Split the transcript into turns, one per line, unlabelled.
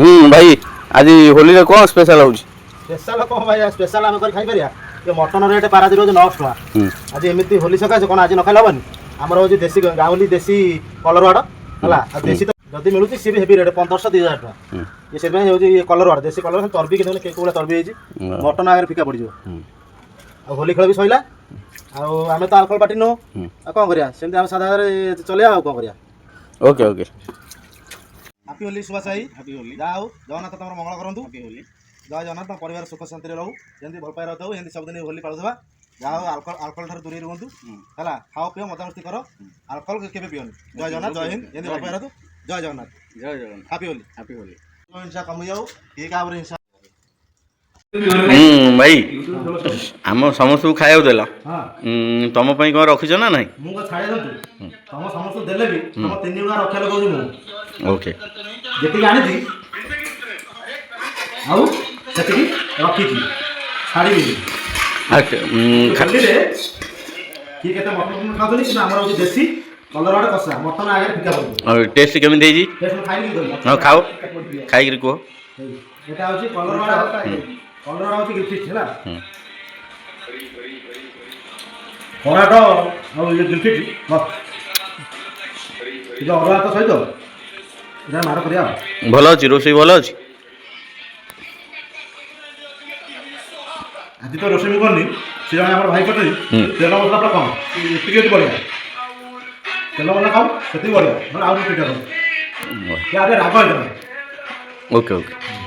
भाई आज होली रे कौन स्पेशल हो
स्पेशल कौन भाई स्पेशल आम कर खाई परिया ये मटन रेट पारादी रोज 900 टका आज एमती होली सकाशे कौन आज न खाइल हबनी आमर हो देसी गाउली देसी कलर वाड़ है देसी तो जदि मिलूँ सी भी हेवी रेट 1500 2000 टका ये से ये कलर वाड़ देसी कलर चर्बी कि कौन चर्बी मटन आगे फिका पड़ होली खेल भी सैला आम तो आलकोल पार्टी नो कौन करिया सेमती आम सादा चलिया कौन करिया
okay okay
happy Holi Subhash भाई हैप्पी होली जाओ जगन्नाथ तुम मंगल करूँ हैप्पी होली जय जगन्नाथ तुम परिवार सुख शांति रहू जमी भल पाई रहू एमती सब दिन होली पालुवा जाओ आलकोल ठार दूरी रुहतु है खाओ पिओ मजामस्ती कर आलकोल के पिओनी जय जगन्नाथ जय हिंद एमती भल पाई रहतु जय जगन्नाथ हैप्पी होली हिंसा कमी जाऊ किए क्या हिंसा
भाई आम समस्त खाया देला तुम कौन रखीच ना ना
मुझे छाड़ी तुम समस्त देले भी तुम 3 गुणा रक्षा लगे मुझे
ओके
जी आनी आउ रखी छाड़ी खाली किए के मटन खाऊनी कि आम देसी कलर वाटे कषा मटन आगे फिका पड़े
टेस्ट केमी देजी हाँ खाओ खाई कह
এটা হচ্ছে কলরওয়াড়া কলরওয়াড়া হচ্ছে গিলফিশ ହେଲା পরাটো ଆଉ ଇଏ ଗିଲଫିଶ ବସ୍ ಇದು ଅରୁଆ ଭାତ ସହିତ এটা ମାଡ଼ କରିବା
ଭଲ ଅଛି ରୋଷେଇ ଭଲ ଅଛି
ଆଜି ତ ରୋଷେଇ ମୁଁ କରିନି ସେ ଜଣେ ଆମର ଭାଇ କରିଛନ୍ତି ତେଲ ମସଲା ପୁରା କମ୍ ଏତିକି ଅଛି ବଢ଼ିଆ ତେଲ ମସଲା ଖାଉ ସେତିକି ବଢ଼ିଆ ନହେଲେ ଆଉ ଟିକେ ପିଠା କର ଆଗେ ରାଗ ହେଇଯାଏ
ओके ओके